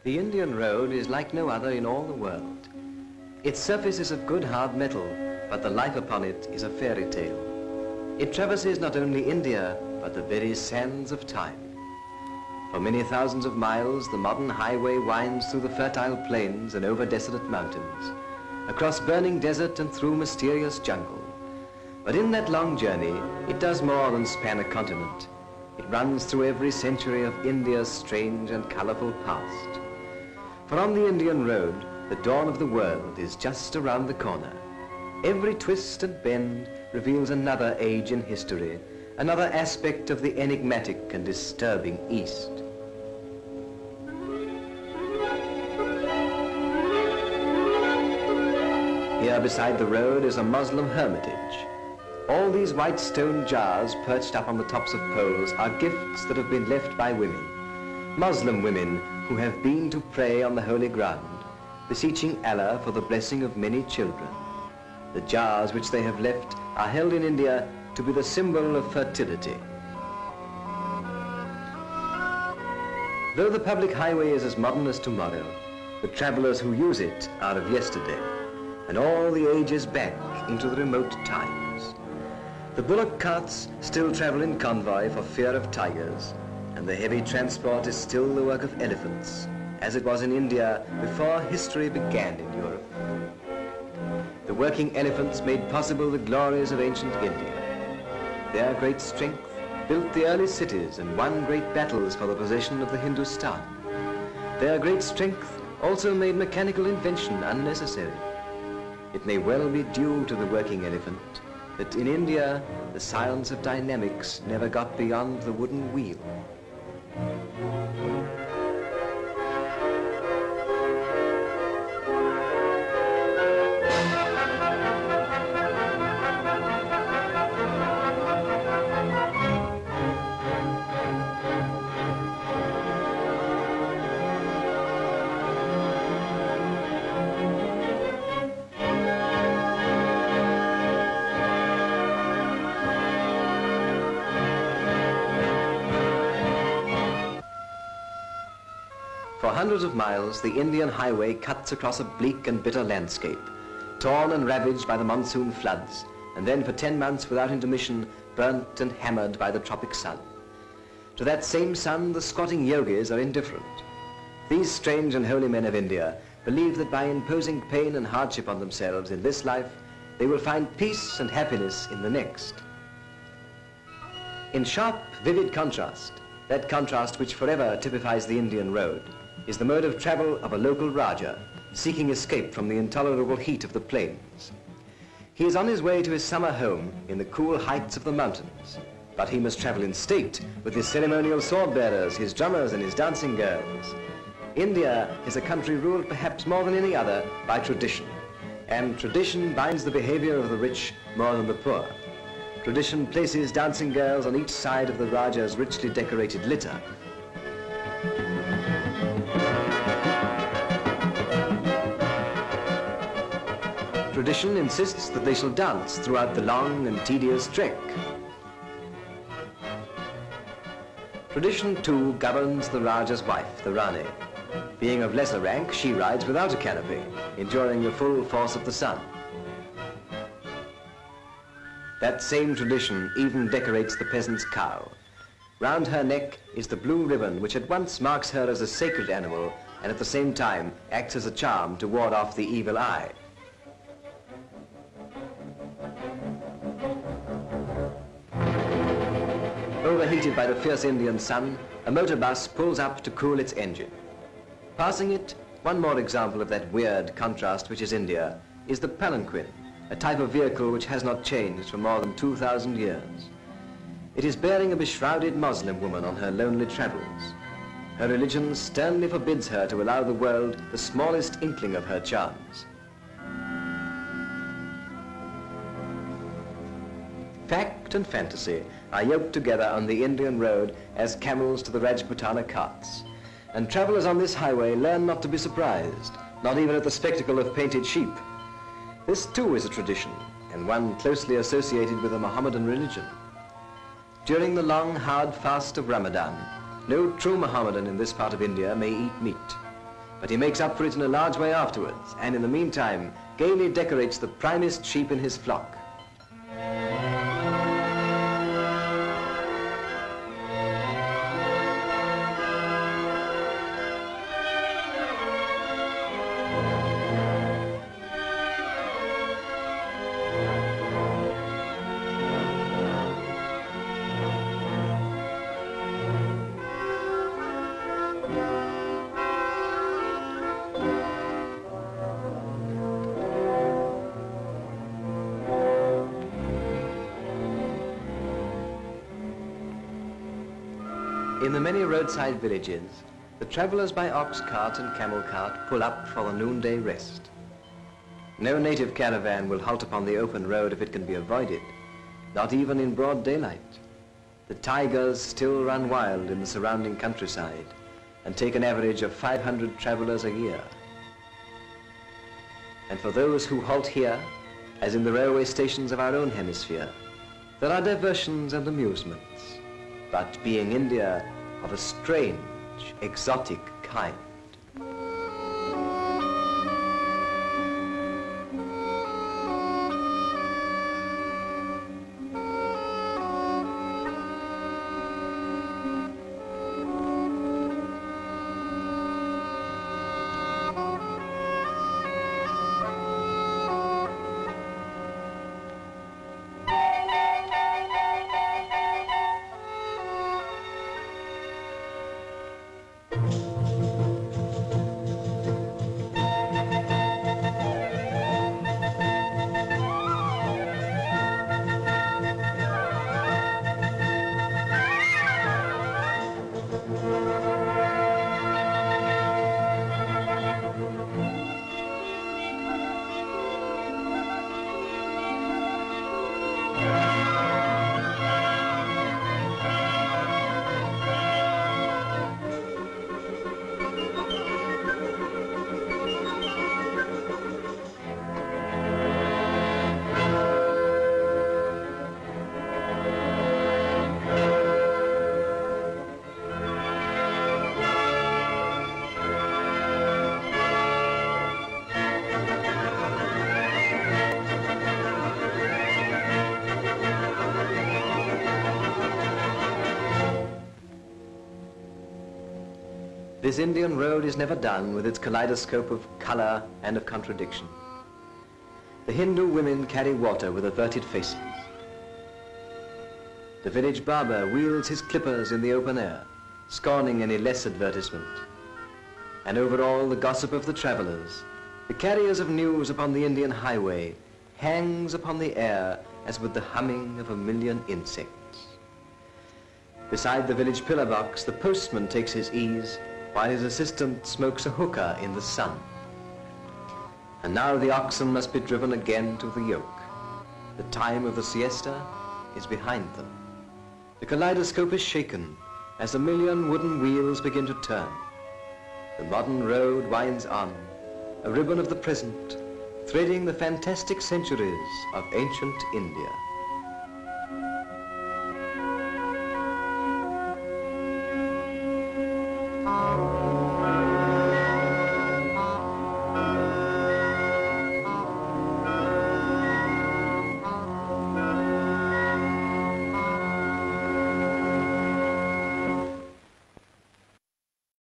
The Indian Road is like no other in all the world. Its surface is of good hard metal, but the life upon it is a fairy tale. It traverses not only India, but the very sands of time. For many thousands of miles, the modern highway winds through the fertile plains and over desolate mountains, across burning desert and through mysterious jungle. But in that long journey, it does more than span a continent. It runs through every century of India's strange and colorful past. For on the Indian Road, the dawn of the world is just around the corner. Every twist and bend reveals another age in history, another aspect of the enigmatic and disturbing East. Here beside the road is a Muslim hermitage. All these white stone jars perched up on the tops of poles are gifts that have been left by women, Muslim women who have been to pray on the holy ground, beseeching Allah for the blessing of many children. The jars which they have left are held in India to be the symbol of fertility. Though the public highway is as modern as tomorrow, the travelers who use it are of yesterday, and all the ages back into the remote times. The bullock carts still travel in convoy for fear of tigers, and the heavy transport is still the work of elephants, as it was in India before history began in Europe. The working elephants made possible the glories of ancient India. Their great strength built the early cities and won great battles for the possession of the Hindustan. Their great strength also made mechanical invention unnecessary. It may well be due to the working elephant that in India the science of dynamics never got beyond the wooden wheel. For hundreds of miles, the Indian highway cuts across a bleak and bitter landscape, torn and ravaged by the monsoon floods, and then for 10 months without intermission, burnt and hammered by the tropic sun. To that same sun, the squatting yogis are indifferent. These strange and holy men of India believe that by imposing pain and hardship on themselves in this life, they will find peace and happiness in the next. In sharp, vivid contrast, that contrast which forever typifies the Indian road, is the mode of travel of a local Raja seeking escape from the intolerable heat of the plains. He is on his way to his summer home in the cool heights of the mountains, but he must travel in state with his ceremonial sword bearers, his drummers and his dancing girls. India is a country ruled perhaps more than any other by tradition, and tradition binds the behavior of the rich more than the poor. Tradition places dancing girls on each side of the Raja's richly decorated litter. Tradition insists that they shall dance throughout the long and tedious trek. Tradition too governs the Raja's wife, the Rani. Being of lesser rank, she rides without a canopy, enduring the full force of the sun. That same tradition even decorates the peasant's cow. Round her neck is the blue ribbon which at once marks her as a sacred animal and at the same time acts as a charm to ward off the evil eye. Overheated by the fierce Indian sun, a motor bus pulls up to cool its engine. Passing it, one more example of that weird contrast which is India, is the palanquin, a type of vehicle which has not changed for more than 2,000 years. It is bearing a beshrouded Muslim woman on her lonely travels. Her religion sternly forbids her to allow the world the smallest inkling of her charms. Fact and fantasy are yoked together on the Indian road as camels to the Rajputana carts. And travelers on this highway learn not to be surprised, not even at the spectacle of painted sheep. This too is a tradition, and one closely associated with the Mohammedan religion. During the long, hard fast of Ramadan, no true Mohammedan in this part of India may eat meat. but he makes up for it in a large way afterwards, and in the meantime, gaily decorates the primest sheep in his flock. In the many roadside villages, the travellers by ox cart and camel cart pull up for the noonday rest. No native caravan will halt upon the open road if it can be avoided, not even in broad daylight. The tigers still run wild in the surrounding countryside and take an average of 500 travellers a year. And for those who halt here, as in the railway stations of our own hemisphere, there are diversions and amusements, but being India, of a strange, exotic kind. This Indian road is never done with its kaleidoscope of colour and of contradiction. The Hindu women carry water with averted faces. The village barber wields his clippers in the open air, scorning any less advertisement. And over all the gossip of the travellers, the carriers of news upon the Indian highway hangs upon the air as with the humming of a million insects. Beside the village pillar box, the postman takes his ease while his assistant smokes a hookah in the sun. And now the oxen must be driven again to the yoke. The time of the siesta is behind them. The kaleidoscope is shaken as a million wooden wheels begin to turn. The modern road winds on, a ribbon of the present, threading the fantastic centuries of ancient India.